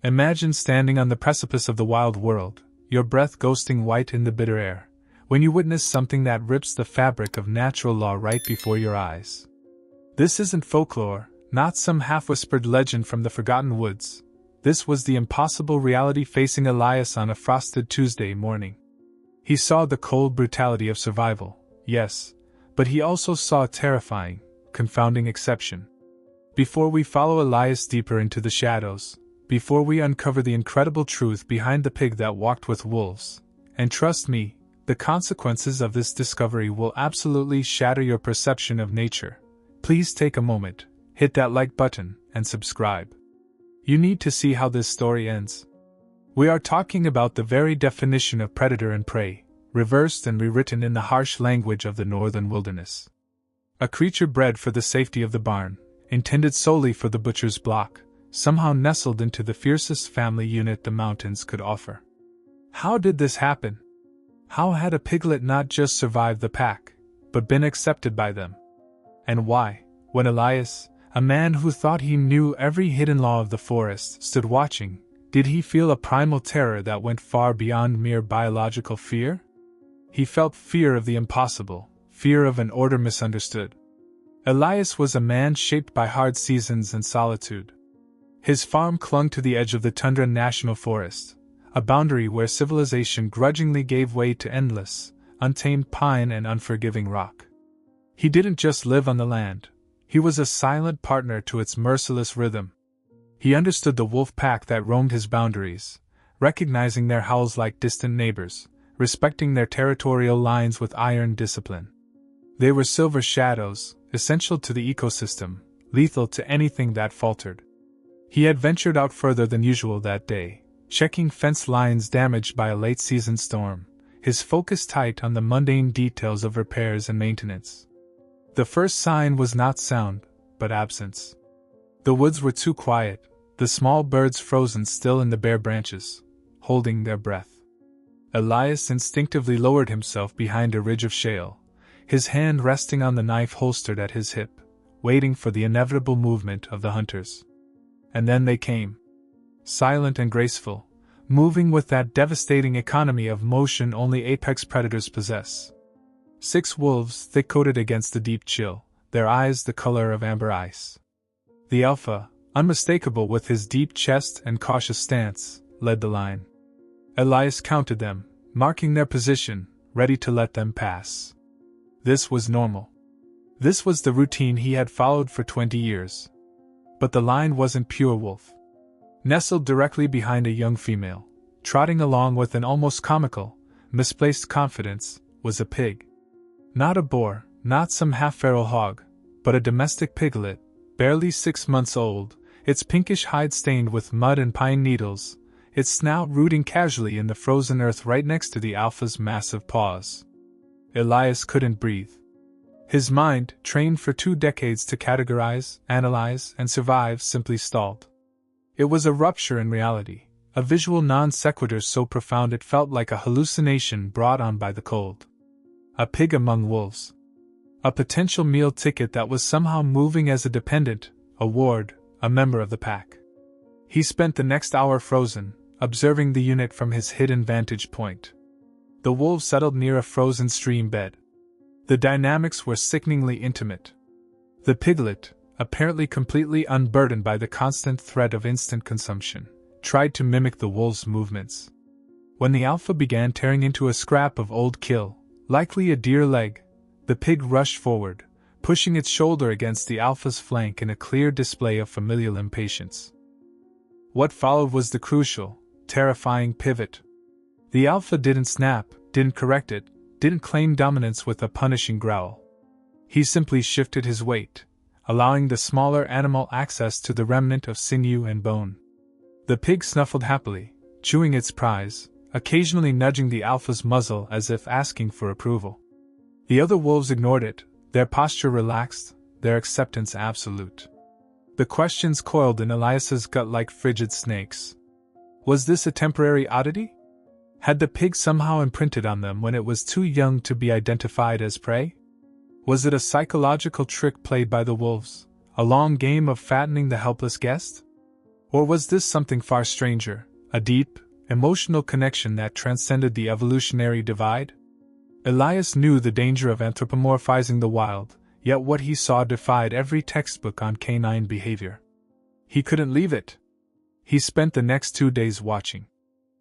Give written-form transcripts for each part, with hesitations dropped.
Imagine standing on the precipice of the wild world, your breath ghosting white in the bitter air, when you witness something that rips the fabric of natural law right before your eyes. This isn't folklore, not some half-whispered legend from the forgotten woods. This was the impossible reality facing Elias on a frosted Tuesday morning. He saw the cold brutality of survival, yes, but he also saw a terrifying, confounding exception. Before we follow Elias deeper into the shadows, before we uncover the incredible truth behind the pig that walked with wolves, and trust me, the consequences of this discovery will absolutely shatter your perception of nature, please take a moment, hit that like button, and subscribe. You need to see how this story ends. We are talking about the very definition of predator and prey, reversed and rewritten in the harsh language of the northern wilderness. A creature bred for the safety of the barn, intended solely for the butcher's block, somehow nestled into the fiercest family unit the mountains could offer. How did this happen? How had a piglet not just survived the pack, but been accepted by them? And why, when Elias, a man who thought he knew every hidden law of the forest, stood watching, did he feel a primal terror that went far beyond mere biological fear? He felt fear of the impossible, fear of an order misunderstood. Elias was a man shaped by hard seasons and solitude. His farm clung to the edge of the Tundra National Forest, a boundary where civilization grudgingly gave way to endless, untamed pine and unforgiving rock. He didn't just live on the land, he was a silent partner to its merciless rhythm. He understood the wolf pack that roamed his boundaries, recognizing their howls like distant neighbors, respecting their territorial lines with iron discipline. They were silver shadows, essential to the ecosystem, lethal to anything that faltered. He had ventured out further than usual that day, checking fence lines damaged by a late-season storm, his focus tight on the mundane details of repairs and maintenance. The first sign was not sound, but absence. The woods were too quiet, the small birds frozen still in the bare branches, holding their breath. Elias instinctively lowered himself behind a ridge of shale, his hand resting on the knife holstered at his hip, waiting for the inevitable movement of the hunters. And then they came. Silent and graceful, moving with that devastating economy of motion only apex predators possess. 6 wolves thick-coated against the deep chill, their eyes the color of amber ice. The alpha, unmistakable with his deep chest and cautious stance, led the line. Elias counted them, marking their position, ready to let them pass. This was normal. This was the routine he had followed for 20 years. But the line wasn't pure wolf. Nestled directly behind a young female, trotting along with an almost comical, misplaced confidence, was a pig. Not a boar, not some half-feral hog, but a domestic piglet, barely 6 months old, its pinkish hide stained with mud and pine needles, its snout rooting casually in the frozen earth right next to the alpha's massive paws. Elias couldn't breathe. His mind, trained for 2 decades to categorize, analyze, and survive, simply stalled. It was a rupture in reality, a visual non sequitur so profound it felt like a hallucination brought on by the cold. A pig among wolves. A potential meal ticket that was somehow moving as a dependent, a ward, a member of the pack. He spent the next hour frozen, observing the unit from his hidden vantage point. The wolves settled near a frozen stream bed. The dynamics were sickeningly intimate. The piglet, apparently completely unburdened by the constant threat of instant consumption, tried to mimic the wolves' movements. When the alpha began tearing into a scrap of old kill, likely a deer leg, the pig rushed forward, pushing its shoulder against the alpha's flank in a clear display of familial impatience. What followed was the crucial, terrifying pivot. The alpha didn't snap, didn't correct it, didn't claim dominance with a punishing growl. He simply shifted his weight, allowing the smaller animal access to the remnant of sinew and bone. The pig snuffled happily, chewing its prize, occasionally nudging the alpha's muzzle as if asking for approval. The other wolves ignored it, their posture relaxed, their acceptance absolute. The questions coiled in Elias's gut like frigid snakes. Was this a temporary oddity? Had the pig somehow imprinted on them when it was too young to be identified as prey? Was it a psychological trick played by the wolves, a long game of fattening the helpless guest? Or was this something far stranger, a deep, emotional connection that transcended the evolutionary divide? Elias knew the danger of anthropomorphizing the wild, yet what he saw defied every textbook on canine behavior. He couldn't leave it. He spent the next 2 days watching.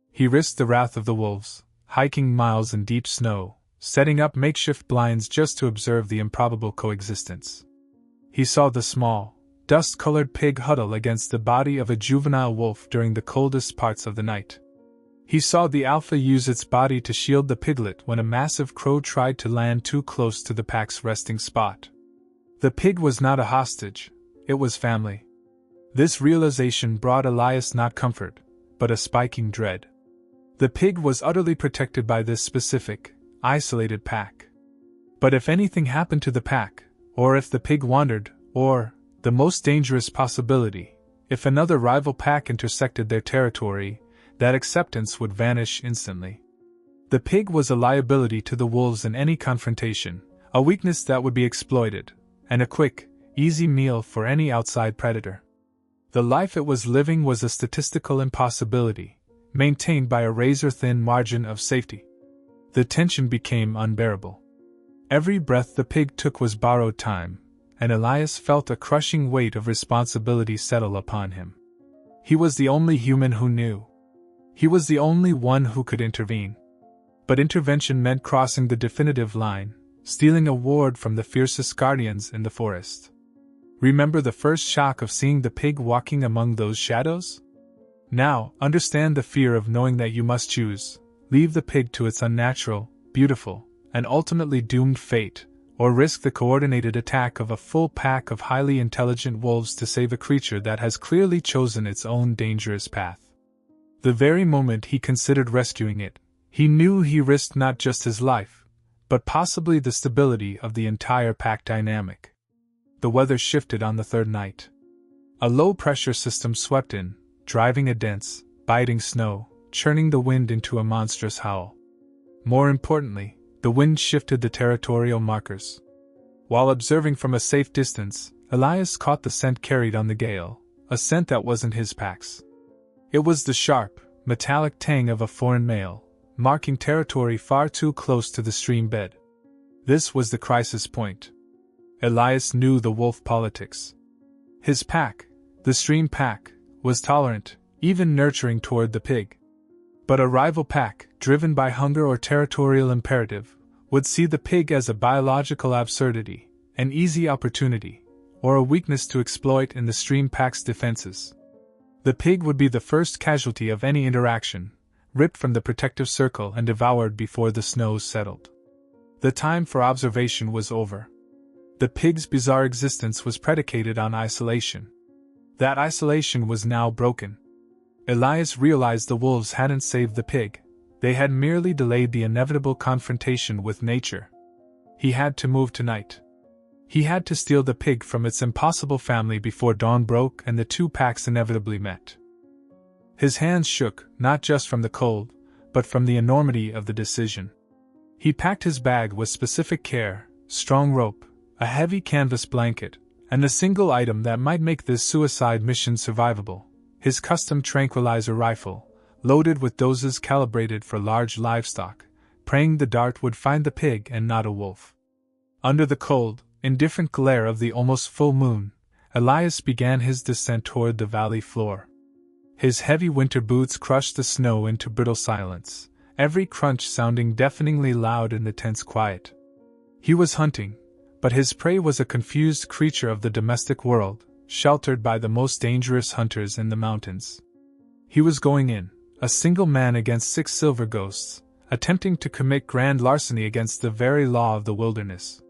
He risked the wrath of the wolves, hiking miles in deep snow, setting up makeshift blinds just to observe the improbable coexistence. He saw the small, dust-colored pig huddle against the body of a juvenile wolf during the coldest parts of the night. He saw the alpha use its body to shield the piglet when a massive crow tried to land too close to the pack's resting spot. The pig was not a hostage, it was family. This realization brought Elias not comfort, but a spiking dread. The pig was utterly protected by this specific, isolated pack. But if anything happened to the pack, or if the pig wandered, or, the most dangerous possibility, if another rival pack intersected their territory, that acceptance would vanish instantly. The pig was a liability to the wolves in any confrontation, a weakness that would be exploited, and a quick, easy meal for any outside predator. The life it was living was a statistical impossibility, maintained by a razor-thin margin of safety. The tension became unbearable. Every breath the pig took was borrowed time, and Elias felt a crushing weight of responsibility settle upon him. He was the only human who knew. He was the only one who could intervene. But intervention meant crossing the definitive line, stealing a ward from the fiercest guardians in the forest. Remember the first shock of seeing the pig walking among those shadows? Now, understand the fear of knowing that you must choose, leave the pig to its unnatural, beautiful, and ultimately doomed fate, or risk the coordinated attack of a full pack of highly intelligent wolves to save a creature that has clearly chosen its own dangerous path. The very moment he considered rescuing it, he knew he risked not just his life, but possibly the stability of the entire pack dynamic. The weather shifted on the third night. A low-pressure system swept in, driving a dense, biting snow, churning the wind into a monstrous howl. More importantly, the wind shifted the territorial markers. While observing from a safe distance, Elias caught the scent carried on the gale, a scent that wasn't his pack's. It was the sharp, metallic tang of a foreign male, marking territory far too close to the stream bed. This was the crisis point. Elias knew the wolf politics. His pack, the stream pack, was tolerant, even nurturing toward the pig. But a rival pack, driven by hunger or territorial imperative, would see the pig as a biological absurdity, an easy opportunity, or a weakness to exploit in the stream pack's defenses. The pig would be the first casualty of any interaction, ripped from the protective circle and devoured before the snows settled. The time for observation was over. The pig's bizarre existence was predicated on isolation. That isolation was now broken. Elias realized the wolves hadn't saved the pig, they had merely delayed the inevitable confrontation with nature. He had to move tonight. He had to steal the pig from its impossible family before dawn broke and the two packs inevitably met. His hands shook, not just from the cold, but from the enormity of the decision. He packed his bag with specific care, strong rope, a heavy canvas blanket, and a single item that might make this suicide mission survivable: his custom tranquilizer rifle, loaded with doses calibrated for large livestock, praying the dart would find the pig and not a wolf. Under the cold, indifferent glare of the almost full moon, Elias began his descent toward the valley floor. His heavy winter boots crushed the snow into brittle silence, every crunch sounding deafeningly loud in the tense quiet. He was hunting, but his prey was a confused creature of the domestic world, sheltered by the most dangerous hunters in the mountains. He was going in, a single man against 6 silver ghosts, attempting to commit grand larceny against the very law of the wilderness.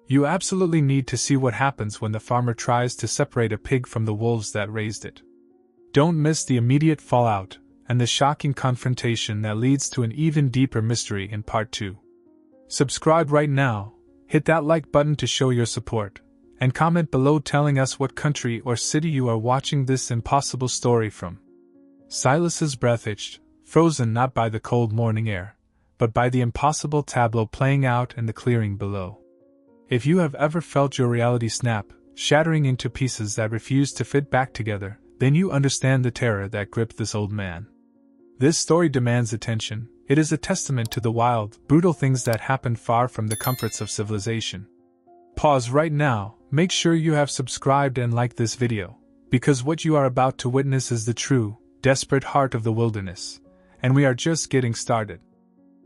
You absolutely need to see what happens when the farmer tries to separate a pig from the wolves that raised it. Don't miss the immediate fallout, and the shocking confrontation that leads to an even deeper mystery in Part 2. Subscribe right now, hit that like button to show your support, and comment below telling us what country or city you are watching this impossible story from. Silas's breath itched, frozen not by the cold morning air, but by the impossible tableau playing out in the clearing below. If you have ever felt your reality snap, shattering into pieces that refuse to fit back together, then you understand the terror that gripped this old man. This story demands attention. It is a testament to the wild, brutal things that happen far from the comforts of civilization. Pause right now, make sure you have subscribed and liked this video, because what you are about to witness is the true, desperate heart of the wilderness, and we are just getting started.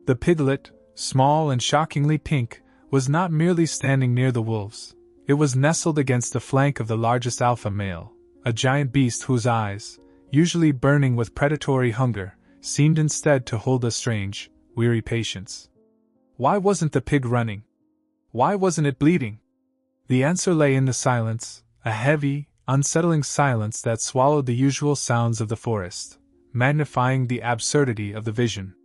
The piglet, small and shockingly pink, was not merely standing near the wolves. It was nestled against the flank of the largest alpha male, a giant beast whose eyes, usually burning with predatory hunger, seemed instead to hold a strange, weary patience. Why wasn't the pig running? Why wasn't it bleeding? The answer lay in the silence, a heavy, unsettling silence that swallowed the usual sounds of the forest, magnifying the absurdity of the vision.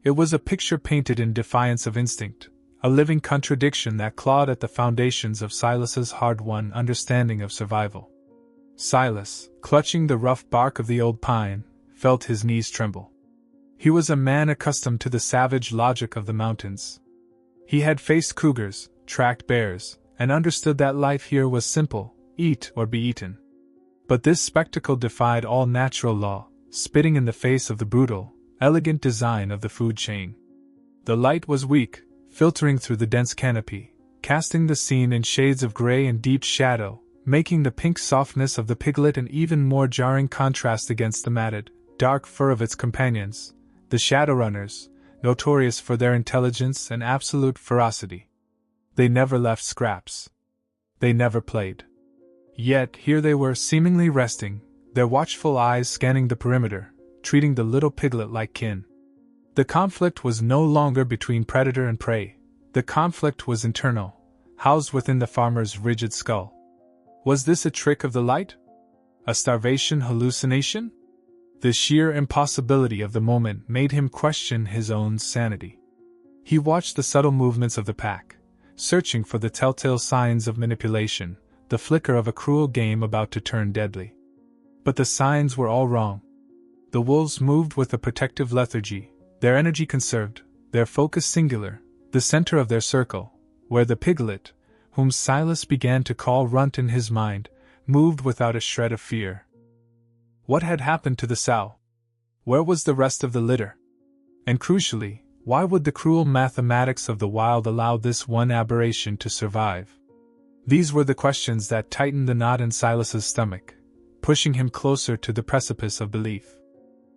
It was a picture painted in defiance of instinct, a living contradiction that clawed at the foundations of Silas's hard-won understanding of survival. Silas, clutching the rough bark of the old pine, felt his knees tremble. He was a man accustomed to the savage logic of the mountains. He had faced cougars, tracked bears, and understood that life here was simple: eat or be eaten. But this spectacle defied all natural law, spitting in the face of the brutal, elegant design of the food chain. The light was weak, filtering through the dense canopy, casting the scene in shades of gray and deep shadow, making the pink softness of the piglet an even more jarring contrast against the matted, dark fur of its companions, the Shadowrunners, notorious for their intelligence and absolute ferocity. They never left scraps. They never played. Yet here they were, seemingly resting, their watchful eyes scanning the perimeter, treating the little piglet like kin. The conflict was no longer between predator and prey. The conflict was internal, housed within the farmer's rigid skull. Was this a trick of the light? A starvation hallucination? The sheer impossibility of the moment made him question his own sanity. He watched the subtle movements of the pack, searching for the telltale signs of manipulation, the flicker of a cruel game about to turn deadly. But the signs were all wrong. The wolves moved with a protective lethargy, their energy conserved, their focus singular, the center of their circle, where the piglet, whom Silas began to call Runt in his mind, moved without a shred of fear. What had happened to the sow? Where was the rest of the litter? And crucially, why would the cruel mathematics of the wild allow this one aberration to survive? These were the questions that tightened the knot in Silas's stomach, pushing him closer to the precipice of belief.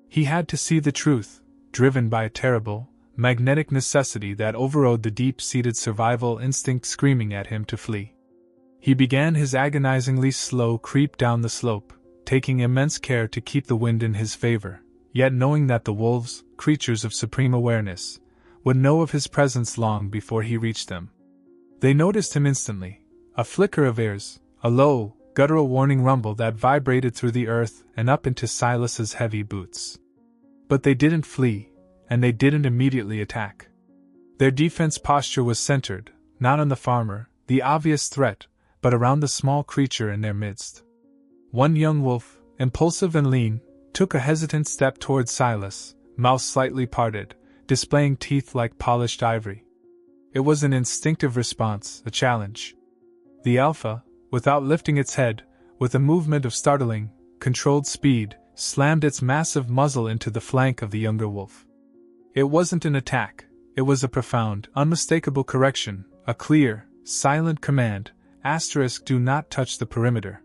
He had to see the truth, driven by a terrible, magnetic necessity that overrode the deep-seated survival instinct screaming at him to flee. He began his agonizingly slow creep down the slope, taking immense care to keep the wind in his favor, yet knowing that the wolves, creatures of supreme awareness, would know of his presence long before he reached them. They noticed him instantly, a flicker of ears, a low, guttural warning rumble that vibrated through the earth and up into Silas's heavy boots. But they didn't flee, and they didn't immediately attack. Their defense posture was centered, not on the farmer, the obvious threat, but around the small creature in their midst. One young wolf, impulsive and lean, took a hesitant step towards Silas, mouth slightly parted, displaying teeth like polished ivory. It was an instinctive response, a challenge. The alpha, without lifting its head, with a movement of startling, controlled speed, slammed its massive muzzle into the flank of the younger wolf. It wasn't an attack, it was a profound, unmistakable correction, a clear, silent command: *, do not touch the perimeter.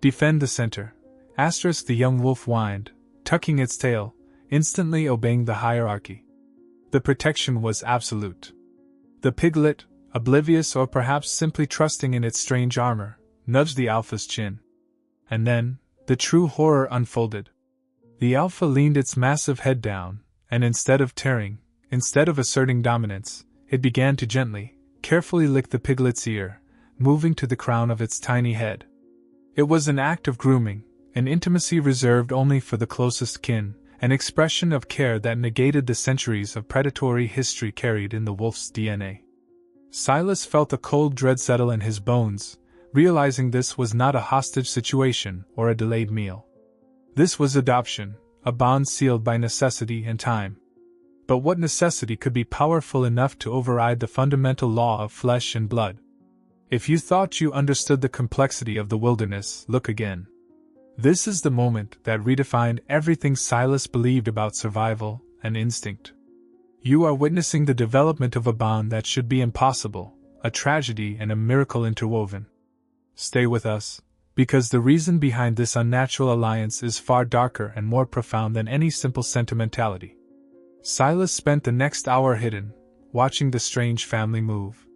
Defend the center. * the young wolf whined, tucking its tail, instantly obeying the hierarchy. The protection was absolute. The piglet, oblivious or perhaps simply trusting in its strange armor, nudged the alpha's chin. And then, the true horror unfolded. The alpha leaned its massive head down, and instead of tearing, instead of asserting dominance, it began to gently, carefully lick the piglet's ear, moving to the crown of its tiny head. It was an act of grooming, an intimacy reserved only for the closest kin, an expression of care that negated the centuries of predatory history carried in the wolf's DNA. Silas felt a cold dread settle in his bones, realizing this was not a hostage situation or a delayed meal. This was adoption, a bond sealed by necessity and time. But what necessity could be powerful enough to override the fundamental law of flesh and blood? If you thought you understood the complexity of the wilderness, look again. This is the moment that redefined everything Silas believed about survival and instinct. You are witnessing the development of a bond that should be impossible, a tragedy and a miracle interwoven. Stay with us, because the reason behind this unnatural alliance is far darker and more profound than any simple sentimentality. Silas spent the next hour hidden, watching the strange family move.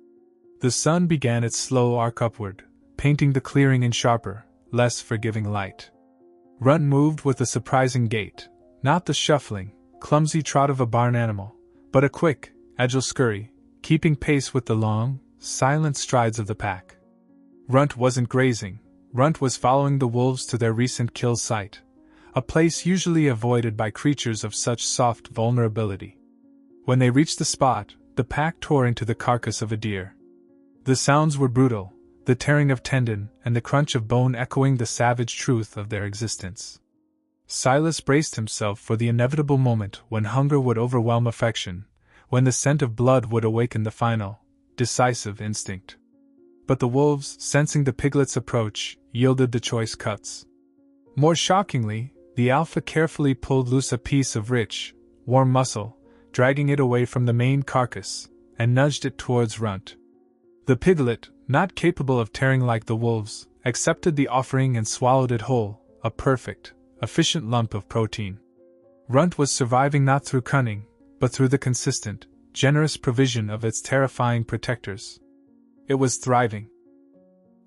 The sun began its slow arc upward, painting the clearing in sharper, less forgiving light. Runt moved with a surprising gait, not the shuffling, clumsy trot of a barn animal, but a quick, agile scurry, keeping pace with the long, silent strides of the pack. Runt wasn't grazing. Runt was following the wolves to their recent kill site, a place usually avoided by creatures of such soft vulnerability. When they reached the spot, the pack tore into the carcass of a deer. The sounds were brutal, the tearing of tendon and the crunch of bone echoing the savage truth of their existence. Silas braced himself for the inevitable moment when hunger would overwhelm affection, when the scent of blood would awaken the final, decisive instinct. But the wolves, sensing the piglet's approach, yielded the choice cuts. More shockingly, the alpha carefully pulled loose a piece of rich, warm muscle, dragging it away from the main carcass, and nudged it towards Runt. The piglet, not capable of tearing like the wolves, accepted the offering and swallowed it whole, a perfect, efficient lump of protein. Runt was surviving not through cunning, but through the consistent, generous provision of its terrifying protectors. It was thriving.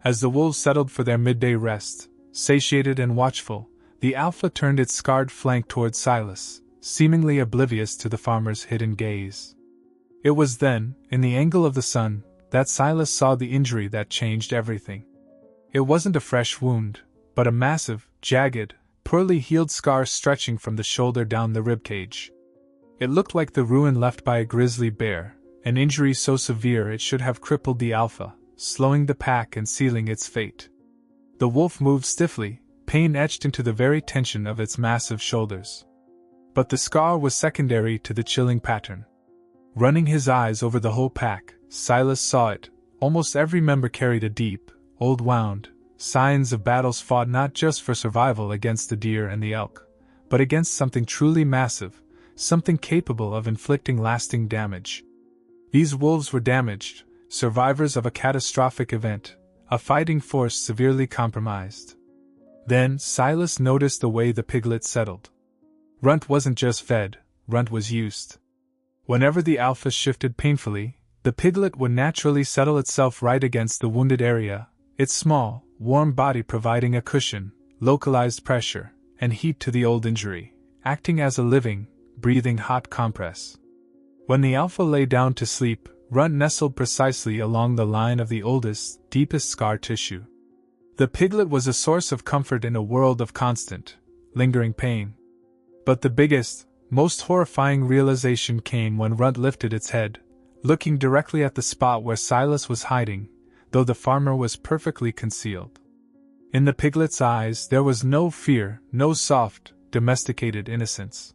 As the wolves settled for their midday rest, satiated and watchful, the alpha turned its scarred flank towards Silas, seemingly oblivious to the farmer's hidden gaze. It was then, in the angle of the sun, that Silas saw the injury that changed everything. It wasn't a fresh wound, but a massive, jagged, poorly healed scar stretching from the shoulder down the ribcage. It looked like the ruin left by a grizzly bear, an injury so severe it should have crippled the alpha, slowing the pack and sealing its fate. The wolf moved stiffly, pain etched into the very tension of its massive shoulders. But the scar was secondary to the chilling pattern. Running his eyes over the whole pack, Silas saw it. Almost every member carried a deep, old wound, signs of battles fought not just for survival against the deer and the elk, but against something truly massive, something capable of inflicting lasting damage. These wolves were damaged, survivors of a catastrophic event, a fighting force severely compromised. Then Silas noticed the way the piglet settled. Runt wasn't just fed, Runt was used. Whenever the alpha shifted painfully, the piglet would naturally settle itself right against the wounded area, its small, warm body providing a cushion, localized pressure, and heat to the old injury, acting as a living, breathing hot compress. When the alpha lay down to sleep, Runt nestled precisely along the line of the oldest, deepest scar tissue. The piglet was a source of comfort in a world of constant, lingering pain. But the biggest, most horrifying realization came when Runt lifted its head, looking directly at the spot where Silas was hiding, though the farmer was perfectly concealed. In the piglet's eyes there was no fear, no soft, domesticated innocence.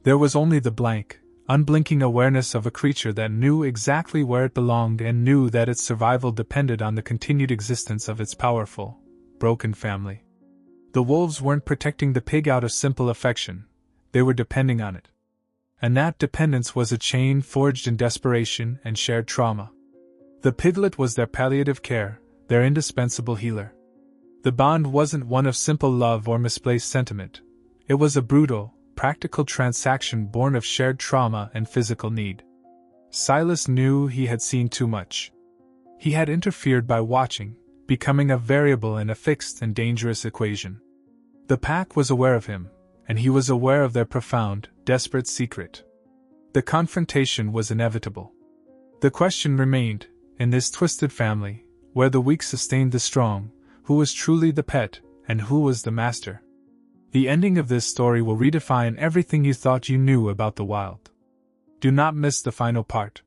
There was only the blank, unblinking awareness of a creature that knew exactly where it belonged and knew that its survival depended on the continued existence of its powerful, broken family. The wolves weren't protecting the pig out of simple affection, they were depending on it. And that dependence was a chain forged in desperation and shared trauma. The piglet was their palliative care, their indispensable healer. The bond wasn't one of simple love or misplaced sentiment. It was a brutal, practical transaction born of shared trauma and physical need. Silas knew he had seen too much. He had interfered by watching, becoming a variable in a fixed and dangerous equation. The pack was aware of him, and he was aware of their profound, desperate secret. The confrontation was inevitable. The question remained, in this twisted family, where the weak sustained the strong, who was truly the pet, and who was the master? The ending of this story will redefine everything you thought you knew about the wild. Do not miss the final part.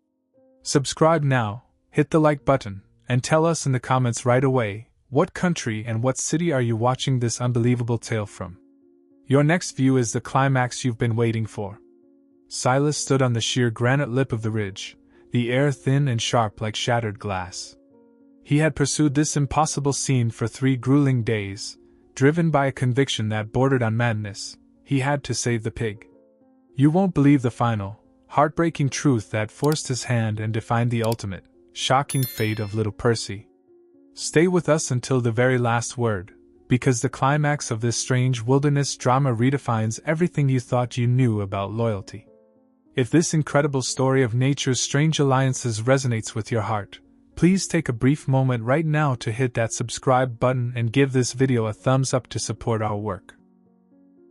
Subscribe now, hit the like button, and tell us in the comments right away, what country and what city are you watching this unbelievable tale from? Your next view is the climax you've been waiting for. Silas stood on the sheer granite lip of the ridge, the air thin and sharp like shattered glass. He had pursued this impossible scene for 3 grueling days, driven by a conviction that bordered on madness, he had to save the pig. You won't believe the final, heartbreaking truth that forced his hand and defined the ultimate, shocking fate of little Percy. Stay with us until the very last word, because the climax of this strange wilderness drama redefines everything you thought you knew about loyalty. If this incredible story of nature's strange alliances resonates with your heart, please take a brief moment right now to hit that subscribe button and give this video a thumbs up to support our work.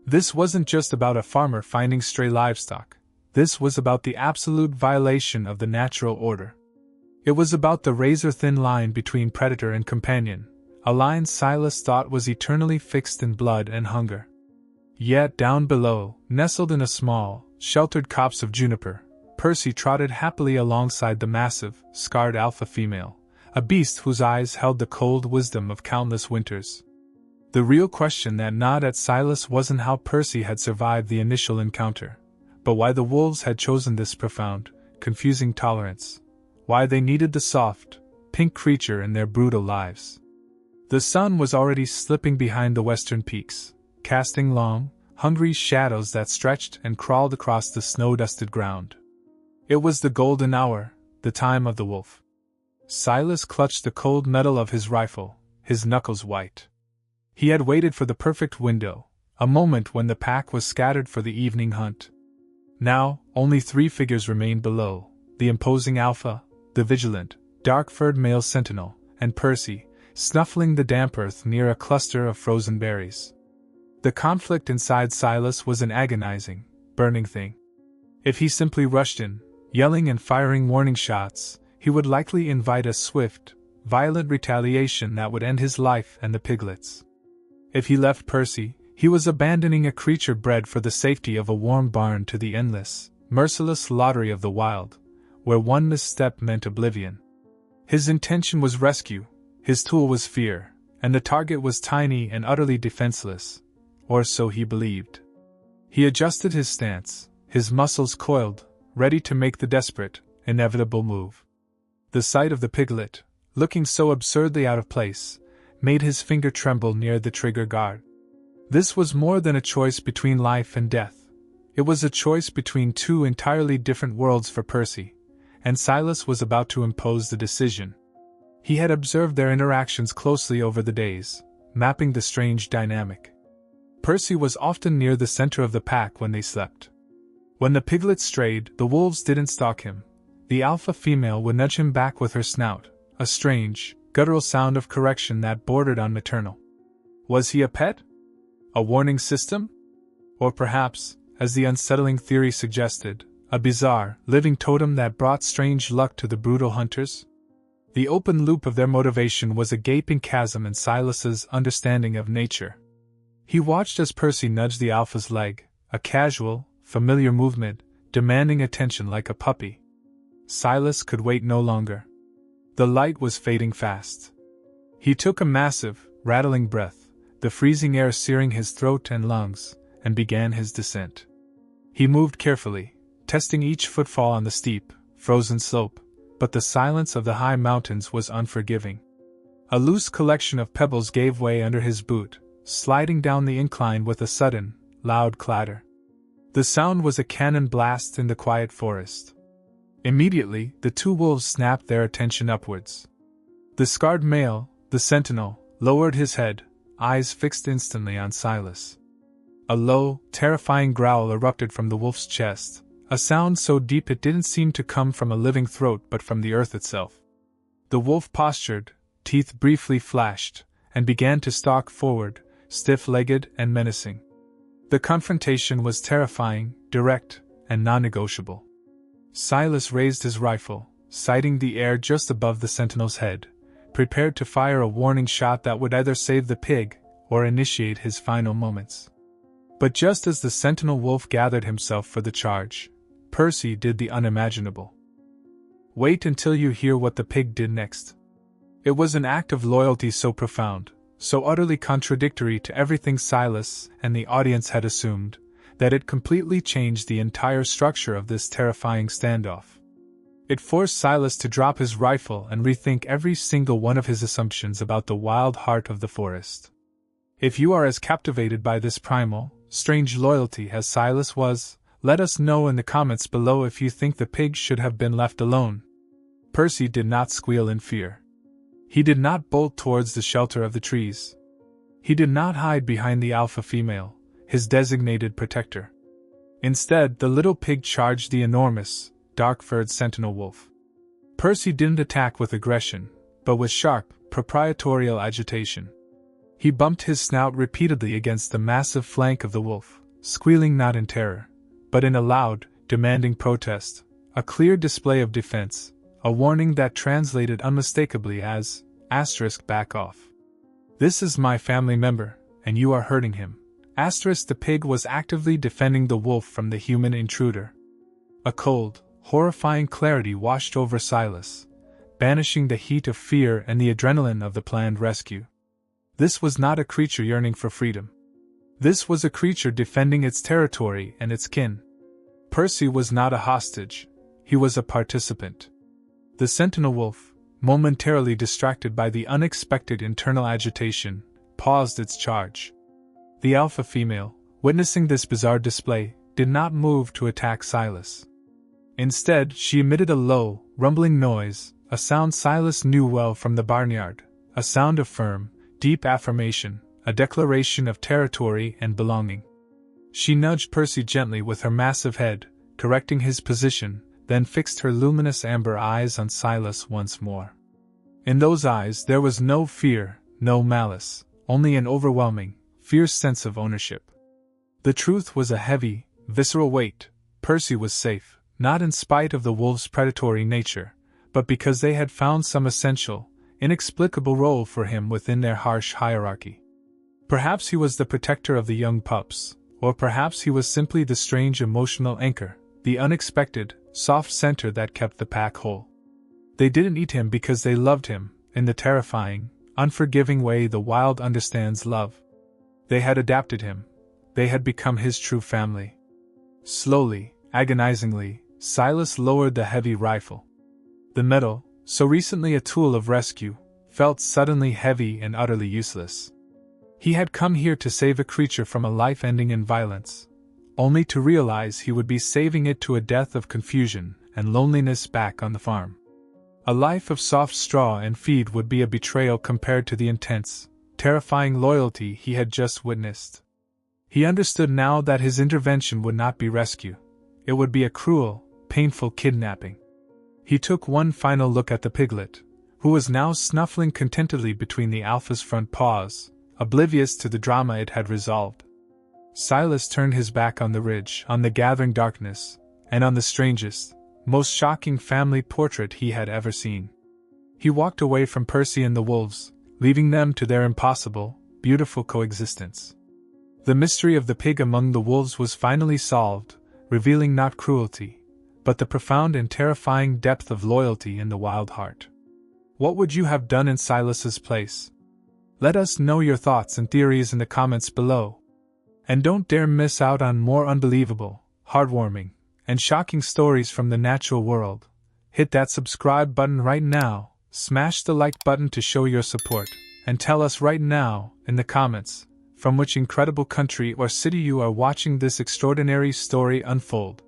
This wasn't just about a farmer finding stray livestock. This was about the absolute violation of the natural order. It was about the razor-thin line between predator and companion, a line Silas thought was eternally fixed in blood and hunger. Yet down below, nestled in a small, sheltered copse of juniper, Percy trotted happily alongside the massive, scarred alpha female, a beast whose eyes held the cold wisdom of countless winters. The real question that gnawed at Silas wasn't how Percy had survived the initial encounter, but why the wolves had chosen this profound, confusing tolerance, why they needed the soft, pink creature in their brutal lives. The sun was already slipping behind the western peaks, casting long, hungry shadows that stretched and crawled across the snow-dusted ground. It was the golden hour, the time of the wolf. Silas clutched the cold metal of his rifle, his knuckles white. He had waited for the perfect window, a moment when the pack was scattered for the evening hunt. Now, only 3 figures remained below: the imposing alpha, the vigilant, dark-furred male sentinel, and Percy, snuffling the damp earth near a cluster of frozen berries. The conflict inside Silas was an agonizing, burning thing. If he simply rushed in, yelling and firing warning shots, he would likely invite a swift, violent retaliation that would end his life and the piglets. If he left Percy, he was abandoning a creature bred for the safety of a warm barn to the endless, merciless lottery of the wild, where one misstep meant oblivion. His intention was rescue, his tool was fear, and the target was tiny and utterly defenseless. Or so he believed. He adjusted his stance, his muscles coiled, ready to make the desperate, inevitable move. The sight of the piglet, looking so absurdly out of place, made his finger tremble near the trigger guard. This was more than a choice between life and death. It was a choice between 2 entirely different worlds for Percy, and Silas was about to impose the decision. He had observed their interactions closely over the days, mapping the strange dynamic. Percy was often near the center of the pack when they slept. When the piglet strayed, the wolves didn't stalk him. The alpha female would nudge him back with her snout, a strange, guttural sound of correction that bordered on maternal. Was he a pet? A warning system? Or perhaps, as the unsettling theory suggested, a bizarre, living totem that brought strange luck to the brutal hunters? The open loop of their motivation was a gaping chasm in Silas's understanding of nature. He watched as Percy nudged the alpha's leg, a casual, familiar movement, demanding attention like a puppy. Silas could wait no longer. The light was fading fast. He took a massive, rattling breath, the freezing air searing his throat and lungs, and began his descent. He moved carefully, testing each footfall on the steep, frozen slope, but the silence of the high mountains was unforgiving. A loose collection of pebbles gave way under his boot, sliding down the incline with a sudden, loud clatter. The sound was a cannon blast in the quiet forest. Immediately, the 2 wolves snapped their attention upwards. The scarred male, the sentinel, lowered his head, eyes fixed instantly on Silas. A low, terrifying growl erupted from the wolf's chest, a sound so deep it didn't seem to come from a living throat but from the earth itself. The wolf postured, teeth briefly flashed, and began to stalk forward, stiff-legged and menacing. The confrontation was terrifying, direct, and non-negotiable. Silas raised his rifle, sighting the air just above the sentinel's head, prepared to fire a warning shot that would either save the pig or initiate his final moments. But just as the sentinel wolf gathered himself for the charge, Percy did the unimaginable. Wait until you hear what the pig did next. It was an act of loyalty so profound, so utterly contradictory to everything Silas and the audience had assumed, that it completely changed the entire structure of this terrifying standoff. It forced Silas to drop his rifle and rethink every single one of his assumptions about the wild heart of the forest. If you are as captivated by this primal, strange loyalty as Silas was, let us know in the comments below if you think the pig should have been left alone. Percy did not squeal in fear. He did not bolt towards the shelter of the trees. He did not hide behind the alpha female, his designated protector. Instead, the little pig charged the enormous, dark-furred sentinel wolf. Percy didn't attack with aggression, but with sharp, proprietorial agitation. He bumped his snout repeatedly against the massive flank of the wolf, squealing not in terror, but in a loud, demanding protest, a clear display of defense, a warning that translated unmistakably as, "back off. This is my family member, and you are hurting him." The pig was actively defending the wolf from the human intruder. A cold, horrifying clarity washed over Silas, banishing the heat of fear and the adrenaline of the planned rescue. This was not a creature yearning for freedom. This was a creature defending its territory and its kin. Percy was not a hostage, he was a participant. The sentinel wolf, momentarily distracted by the unexpected internal agitation, paused its charge. The alpha female, witnessing this bizarre display, did not move to attack Silas. Instead, she emitted a low, rumbling noise, a sound Silas knew well from the barnyard, a sound of firm, deep affirmation, a declaration of territory and belonging. She nudged Percy gently with her massive head, correcting his position, then fixed her luminous amber eyes on Silas once more. In those eyes there was no fear, no malice, only an overwhelming, fierce sense of ownership. The truth was a heavy, visceral weight. Percy was safe, not in spite of the wolves' predatory nature, but because they had found some essential, inexplicable role for him within their harsh hierarchy. Perhaps he was the protector of the young pups, or perhaps he was simply the strange emotional anchor, the unexpected, soft center that kept the pack whole. They didn't eat him because they loved him, in the terrifying, unforgiving way the wild understands love. They had adapted him. They had become his true family. Slowly, agonizingly, Silas lowered the heavy rifle. The metal, so recently a tool of rescue, felt suddenly heavy and utterly useless. He had come here to save a creature from a life ending in violence, only to realize he would be saving it to a death of confusion and loneliness back on the farm. A life of soft straw and feed would be a betrayal compared to the intense, terrifying loyalty he had just witnessed. He understood now that his intervention would not be rescue. It would be a cruel, painful kidnapping. He took one final look at the piglet, who was now snuffling contentedly between the alpha's front paws, oblivious to the drama it had resolved. Silas turned his back on the ridge, on the gathering darkness, and on the strangest, most shocking family portrait he had ever seen. He walked away from Percy and the wolves, leaving them to their impossible, beautiful coexistence. The mystery of the pig among the wolves was finally solved, revealing not cruelty, but the profound and terrifying depth of loyalty in the wild heart. What would you have done in Silas's place? Let us know your thoughts and theories in the comments below. And don't dare miss out on more unbelievable, heartwarming, and shocking stories from the natural world. Hit that subscribe button right now, smash the like button to show your support, and tell us right now, in the comments, from which incredible country or city you are watching this extraordinary story unfold.